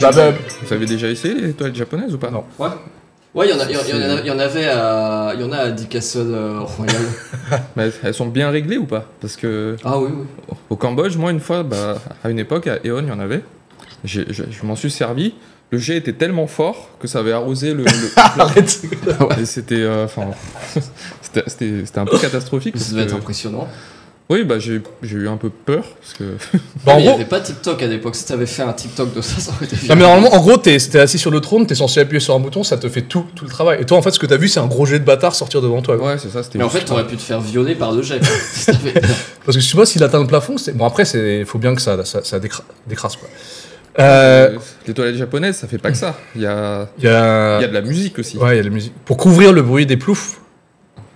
Vous avez déjà essayé les toilettes japonaises ou pas? Non. Ouais. Ouais, il y en a à Dick Castle Royal. Mais elles sont bien réglées ou pas? Parce que Ah oui. au Cambodge, moi une fois, à une époque, à Eon, il y en avait. Je m'en suis servi. Le jet était tellement fort que ça avait arrosé le Arrête. Et c'était c'était un peu catastrophique. Ça devait être impressionnant. Oui, j'ai eu un peu peur parce que Il n'y avait pas TikTok à l'époque. Si t'avais fait un TikTok de ça aurait été. Non mais normalement, en gros, t'es assis sur le trône, t'es censé appuyer sur un bouton, ça te fait tout le travail. Et toi, en fait, ce que t'as vu, c'est un gros jet de bâtard sortir devant toi. ouais, c'est ça. C'était. Mais en fait, t'aurais pu te faire violer par le jet. Parce que je sais pas s'il atteint le plafond. Bon après, faut bien que ça décrasse quoi. Les toilettes japonaises, ça fait pas que ça. Il y a Il y a de la musique aussi. Ouais, il y a de la musique pour couvrir le bruit des ploufs.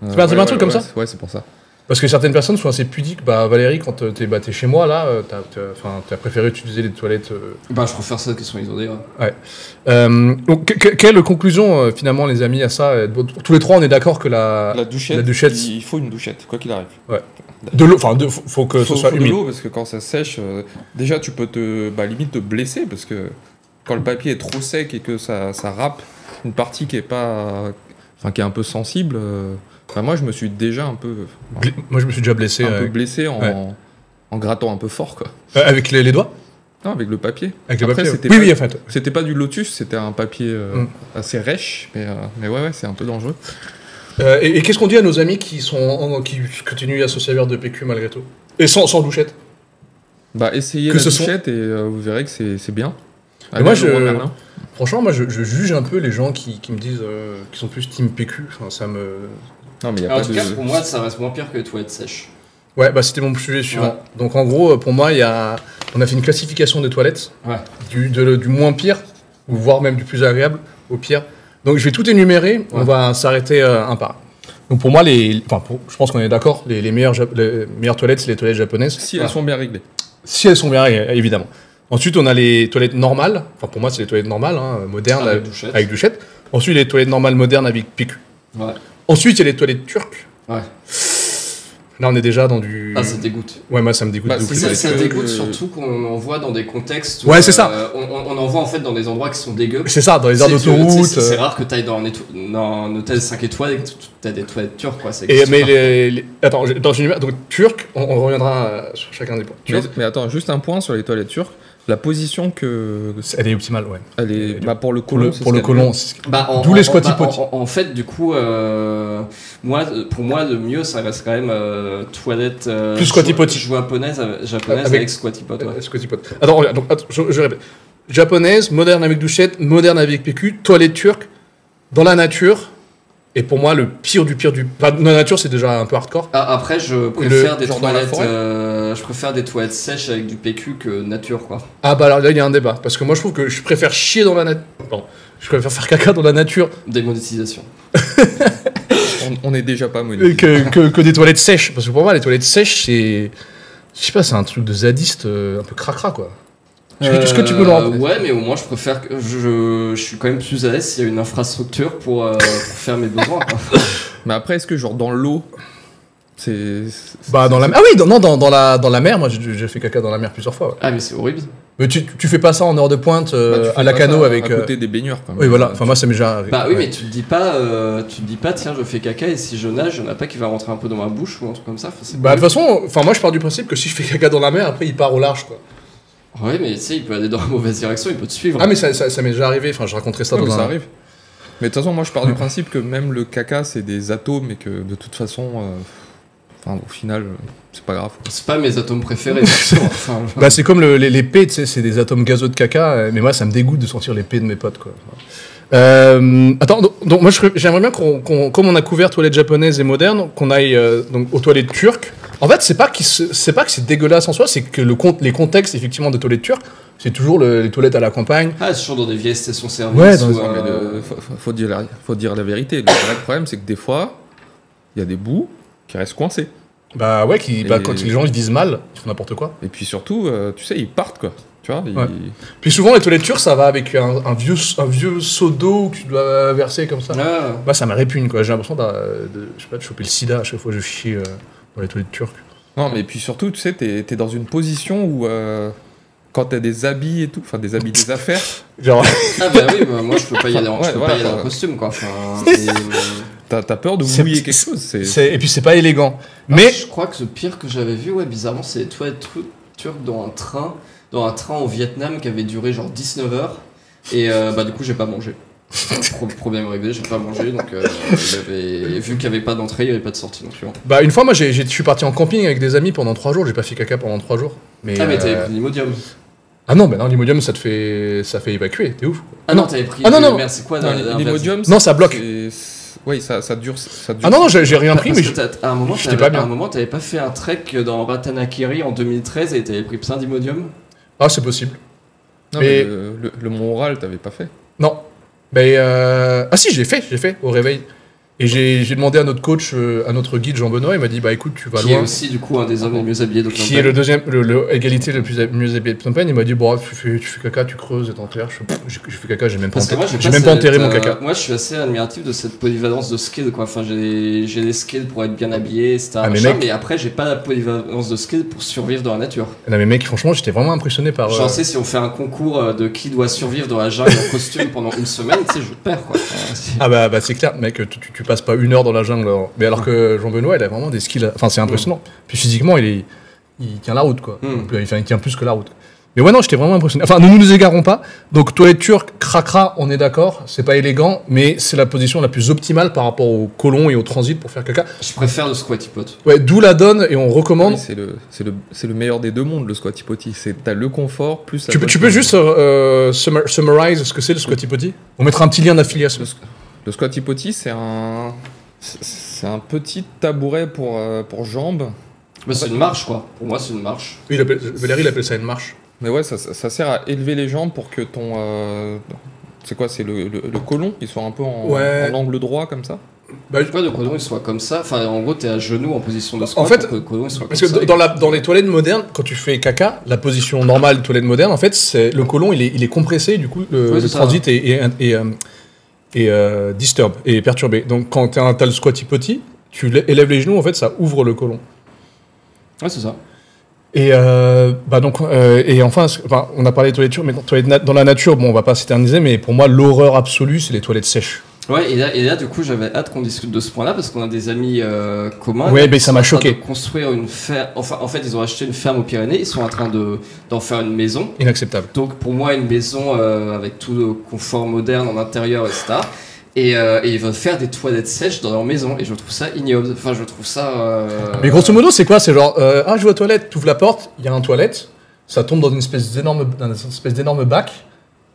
C'est pas un truc comme ça. Ouais, c'est pour ça. Parce que certaines personnes sont assez pudiques. Valérie, quand t'es chez moi, là, t'as préféré utiliser les toilettes... Je préfère celles qui sont isolées. Ouais. Donc, quelle conclusion, finalement, les amis, à ça? Tous les trois, on est d'accord que la douchette... Il faut une douchette, quoi qu'il arrive. Ouais. De l'eau, faut que ce soit humide. De l'eau, parce que quand ça sèche, déjà, tu peux limite te blesser, parce que quand le papier est trop sec et que ça râpe une partie qui est pas... qui est un peu sensible... moi, je me suis déjà un peu... Moi, je me suis déjà blessé. peu blessé en grattant un peu fort, quoi. Avec les doigts? Non, avec le papier. Avec le papier, oui, en fait. C'était pas du lotus, c'était un papier assez rêche, mais ouais, c'est un peu dangereux. Et qu'est-ce qu'on dit à nos amis qui continuent à se servir de PQ malgré tout? Et sans douchette? Essayez la douchette et vous verrez que c'est bien. Moi, franchement, moi, je juge un peu les gens qui me disent qu'ils sont plus team PQ. Enfin, ça me... Non, mais en tout cas, pour moi, ça reste moins pire que les toilettes sèches. Ouais, c'était mon sujet suivant. Ouais. Donc, en gros, pour moi, on a fait une classification des toilettes. Ouais. Du moins pire, ou voire même du plus agréable au pire. Donc, je vais tout énumérer. Ouais. On va s'arrêter un par un. Donc, pour moi, je pense qu'on est d'accord, les meilleures toilettes, c'est les toilettes japonaises. Si elles sont bien réglées. Si elles sont bien réglées, évidemment. Ensuite, on a les toilettes normales. Enfin, pour moi, c'est les toilettes normales, modernes, avec douchette. Ensuite, les toilettes normales, modernes, avec PQ. Ouais. Ensuite, il y a les toilettes turques. Ouais. Là, on est déjà dans du... Ah, ça dégoûte. Ouais, moi, ça me dégoûte. Ça dégoûte surtout qu'on en voit dans des contextes où... Ouais, c'est ça. On en voit, en fait, dans des endroits qui sont dégueux. C'est ça, dans les aires d'autoroute. C'est rare que t'ailles dans un hôtel 5 étoiles et que t'as des toilettes turques, quoi. Attends, dans une... Donc, turc, on reviendra sur chacun des points. Mais attends, juste un point sur les toilettes turques. La position elle est optimale, ouais. Elle est pour le côlon. Pour le côlon. D'où les squatty potty. En fait, du coup, pour moi, le mieux, ça reste quand même toilette. Plus squatty potty. Japonaise avec squatty pot. Ouais. Squatty pot. Attends, je répète. Japonaise, moderne avec douchette, moderne avec PQ, toilette turque, dans la nature. Et pour moi, le pire du pire du... Enfin, dans la nature, c'est déjà un peu hardcore. Après, je préfère des toilettes sèches avec du PQ que nature, quoi. Alors là, il y a un débat. Parce que moi, je trouve que je préfère chier dans la nature... Bon, je préfère faire caca dans la nature. Démonétisation. on est déjà pas monétisé. Que des toilettes sèches. Parce que pour moi, les toilettes sèches, c'est... Je sais pas, c'est un truc de zadiste un peu cracra, quoi. Est-ce que tu peux le rendre? Ouais, mais au moins je préfère que je suis quand même plus à l'aise s'il y a une infrastructure pour faire mes besoins, quoi. Mais après, est-ce que genre dans l'eau, dans la mer. Ah oui, dans la mer, moi j'ai fait caca dans la mer plusieurs fois. Ouais. Ah mais c'est horrible. Mais tu fais pas ça en heure de pointe à la cano avec à côté des baigneurs, quand même. Oui, voilà. Enfin moi ça m'est déjà arrivé. Oui, mais tu te dis pas tiens, je fais caca et si je nage, il y en a pas qui va rentrer un peu dans ma bouche ou un truc comme ça. De toute façon, moi je pars du principe que si je fais caca dans la mer, après il part au large, quoi. Ouais, mais tu sais, il peut aller dans la mauvaise direction, il peut te suivre. Ah, mais ça m'est déjà arrivé, je raconterai ça ça arrive. Mais de toute façon, moi je pars du principe que même le caca c'est des atomes et que de toute façon, au final, c'est pas grave. C'est pas mes atomes préférés. C'est comme les pets, tu sais, c'est des atomes gazeux de caca, mais moi ça me dégoûte de sentir les pets de mes potes, quoi. Attends, donc moi j'aimerais bien comme on a couvert toilettes japonaises et modernes, qu'on aille donc aux toilettes turques. En fait, c'est pas que c'est dégueulasse en soi, c'est que les contextes effectivement des toilettes turques, c'est toujours les toilettes à la campagne. Ah, c'est toujours dans des vieilles stations-service. Ouais, faut dire la vérité. Le vrai problème, c'est que des fois, il y a des bouts qui restent coincés. Quand les gens ils disent mal, ils font n'importe quoi. Et puis surtout, tu sais, ils partent, quoi. Tu vois, Puis souvent les toilettes turques, ça va avec un vieux seau d'eau que tu dois verser comme ça. Ah. Moi ça me répugne, quoi. J'ai l'impression de choper le sida à chaque fois que je chie dans les toilettes turques. Non, mais puis surtout, tu sais, t'es dans une position où quand t'as des habits et tout, enfin des habits, des affaires. Genre, Ah bah oui, bah, moi je peux pas y aller en, Ouais, je peux voilà, pas y aller en quoi. costume quoi. Enfin, T'as peur de C'est- mouiller quelque chose. et puis c'est pas élégant. Mais je crois que le pire que j'avais vu, ouais, bizarrement, c'est les toilettes turques dans un train au Vietnam qui avait duré genre 19 heures. Et bah du coup j'ai pas mangé. Problème réglé, j'ai pas mangé, donc vu qu'il y avait pas d'entrée, il y avait pas de sortie non plus. bah, une fois, moi, je suis parti en camping avec des amis pendant 3 jours. J'ai pas fait caca pendant 3 jours. Ah mais t'avais pris l'Imodium. Ah non, bah non, l'Imodium, ça fait évacuer. T'es ouf. Ah non, t'avais pris. Ah non, non. Merde, c'est quoi Non, l'inverse l'Imodium, Non, ça bloque. Oui, ça dure. Ah non, non, j'ai rien pris, mais Parce que à un moment, j'étais pas bien. à un moment, t'avais pas fait un trek dans Ratanakiri en 2013 et t'avais pris plein d'Imodium. Ah, c'est possible. Non, Mais- mais le Mont Oral, t'avais pas fait. Non. Mais ah si, j'ai fait au réveil. Et j'ai demandé à notre coach, à notre guide Jean-Benoît, il m'a dit bah écoute, tu vas Qui est loin. aussi du coup un des hommes les mieux habillés de Qui est le deuxième, égalité le plus mieux habillé de Phnom Penh. Il m'a dit bon, tu fais caca, tu creuses et t'enterres. Je fais caca, j'ai même pas Parce que moi, j'ai même pas enterré mon caca. Moi, je suis assez admiratif de cette polyvalence de skills, quoi. Enfin, j'ai des skills pour être bien habillé, etc. Ah, mais machin, mec- mais après, j'ai pas la polyvalence de skills pour survivre dans la nature. Non mais mec, franchement, j'étais vraiment impressionné par. Genre, tu sais, si on fait un concours de qui doit survivre dans la jungle en costume pendant une semaine, tu sais, je perds, quoi. Enfin, Ah bah c'est clair, mec, tu passes pas 1 heure dans la jungle. Mais alors que Jean-Benoît, il a vraiment des skills. Enfin, c'est impressionnant. Puis physiquement, il tient la route, quoi. Enfin, il tient plus que la route. Mais ouais, non, j'étais vraiment impressionné. Enfin, ne nous égarons pas. Donc, toilette turque, cracra, on est d'accord. C'est pas élégant, mais c'est la position la plus optimale par rapport au colon et au transit pour faire caca. je préfère le squatty pot. Ouais, d'où la donne et on recommande. Oui, c'est le meilleur des deux mondes, le squatty potty. T'as le confort plus. la Tu bonne peux juste position. summarize ce que c'est le squatty potty. On mettra un petit lien d'affiliation. Le squatty potty, c'est un petit tabouret pour jambes. Mais c'est une marche, quoi. Pour moi, c'est une marche. Oui, Valérie, il appelle ça une marche. Mais ouais, ça sert à élever les jambes pour que ton. C'est quoi? C'est le côlon, il soit un peu Ouais. en angle droit comme ça. Bah, Pourquoi le colon il soit comme ça? Enfin, en gros, t'es à genoux en position de squat. En fait, pour que le colon il soit parce comme que ça. dans les toilettes modernes, quand tu fais caca, la position normale toilette moderne, en fait, c'est le côlon, il est compressé, du coup, le Ouais, c'est ça. transit est disturb, est perturbé. Donc, quand t'as le squatty potty, tu élèves les genoux, en fait, ça ouvre le côlon. Ouais, c'est ça. Et et enfin, on a parlé de toilettes turques, mais dans la nature, bon, on va pas s'éterniser, mais pour moi, l'horreur absolue, c'est les toilettes sèches. Ouais, et là, du coup, j'avais hâte qu'on discute de ce point-là parce qu'on a des amis communs. Ouais, là, mais qui ça sont m'a en train choqué. de construire une ferme. Enfin, en fait, ils ont acheté une ferme aux Pyrénées. Ils sont en train d'en faire une maison. Inacceptable. Donc, pour moi, une maison avec tout le confort moderne en intérieur, etc. Et ils veulent faire des toilettes sèches dans leur maison. Et je trouve ça ignoble. Enfin, je trouve ça. Mais grosso modo, c'est quoi? C'est genre, je vais aux toilettes, tu ouvres la porte, il y a un toilette, ça tombe dans une espèce d'énorme bac.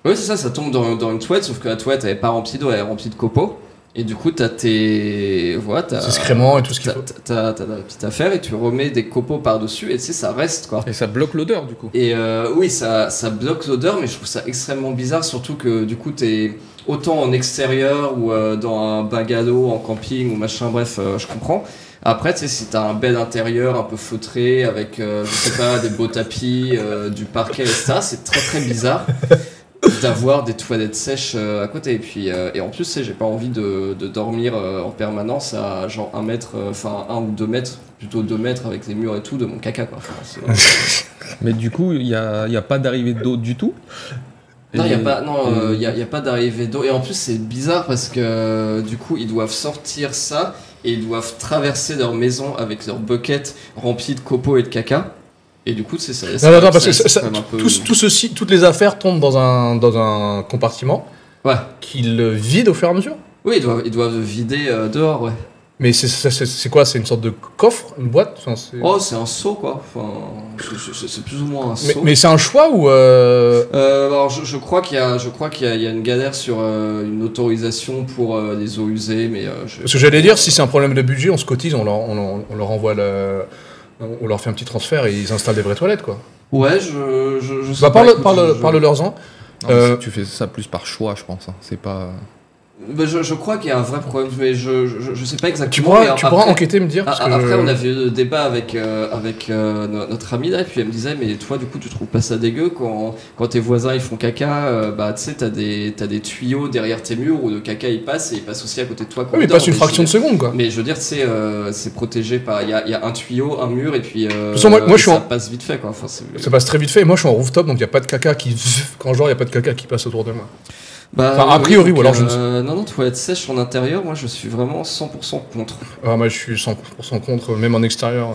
Oui, c'est ça, ça tombe dans une toilette, sauf que la toilette, elle est pas remplie d'eau, elle est remplie de copeaux. Et du coup, t'as tes. Voilà, t'as. C'est excréments et tout ce qu'il faut. T'as la petite affaire et tu remets des copeaux par-dessus et tu sais, ça reste quoi. Et ça bloque l'odeur du coup. Et oui, ça bloque l'odeur, mais je trouve ça extrêmement bizarre, surtout que du coup, t'es autant en extérieur ou dans un bungalow, en camping ou machin, bref, je comprends. Après, tu sais, si t'as un bed intérieur un peu feutré avec, je sais pas, des beaux tapis, du parquet, etc., c'est très très bizarre d'avoir des toilettes sèches à côté. Et puis, et en plus, tu sais, j'ai pas envie de dormir en permanence à genre 1 mètre, enfin 1 ou 2 mètres, plutôt 2 mètres avec les murs et tout de mon caca, quoi. Enfin, Mais du coup, il y a pas d'arrivée d'eau du tout. non, il Et- y a pas d'arrivée d'eau. Et en plus, c'est bizarre parce que du coup, ils doivent sortir ça et ils doivent traverser leur maison avec leur bucket remplie de copeaux et de caca. Et du coup, c'est ça. Non, parce que c'est quand même un peu- tout ceci, toutes les affaires tombent dans un compartiment Ouais. qu'ils vident au fur et à mesure. Oui, ils doivent vider dehors, ouais. Mais c'est quoi? C'est une sorte de coffre, une boîte? Enfin, Oh, c'est un seau, quoi. Enfin, c'est plus ou moins un seau. mais c'est un choix ou Alors, je crois qu'il y a une galère sur une autorisation pour les eaux usées, mais Parce que j'allais dire, si c'est un problème de budget, on se cotise, on leur envoie on leur fait un petit transfert et ils installent des vraies toilettes, quoi. ouais, je sais Bah, pas, écoute, parle-leur-en. Non, mais Euh, tu fais ça plus par choix, je pense. Hein. C'est pas. Je crois qu'il y a un vrai problème, mais je sais pas exactement. Tu pourras enquêter et me dire. Après, on avait eu le débat avec notre ami là, et puis elle me disait, mais toi, du coup, tu trouves pas ça dégueu quand tes voisins ils font caca, bah tu sais, t'as des tuyaux derrière tes murs où le caca il passe et il passe aussi à côté de toi. Oui, mais il passe une fraction de seconde, quoi. Mais je veux dire, c'est protégé par. Il y a un tuyau, un mur, et puis. Ça passe vite fait, quoi. Enfin, ça passe très vite fait, et moi je suis en rooftop, donc il n'y a pas de caca qui. Quand genre, il n'y a pas de caca qui passe autour de moi. Bah, enfin, a priori, ou alors je ne sais. Non, toilette sèche en intérieur, moi je suis vraiment 100% contre. Ah, moi je suis 100% contre, même en extérieur.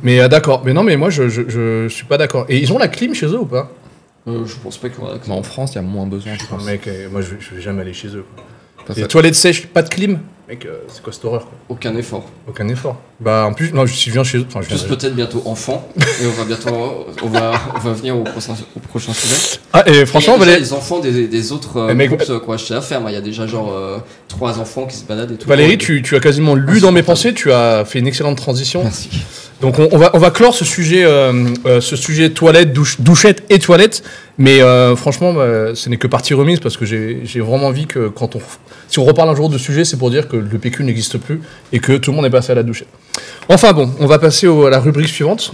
Mais d'accord, mais non, mais moi je suis pas d'accord. Et ils ont la clim chez eux ou pas? Je pense pas qu'il y aura la clim. En France, il y a moins besoin, je pense. Mec, moi je vais jamais aller chez eux. Les toilettes sèches, pas de clim? Mec, c'est quoi cette horreur, quoi? Aucun effort. Aucun effort. Bah en plus, non, si je viens chez eux. Enfin, plus peut-être bientôt enfant. Et on va venir au prochain sujet. Ah, et franchement, les enfants des autres groupes qu'on a acheté à faire. Il y a déjà genre 3 enfants qui se baladent et tout. Valérie, tu as quasiment lu dans mes pensées, tu as fait une excellente transition. Merci. Donc on va clore ce sujet toilette, douchette et toilette. Mais franchement, ce n'est que partie remise parce que j'ai vraiment envie que si on reparle un jour de sujet, c'est pour dire que le PQ n'existe plus et que tout le monde est passé à la douchette. Enfin bon, on va passer à la rubrique suivante.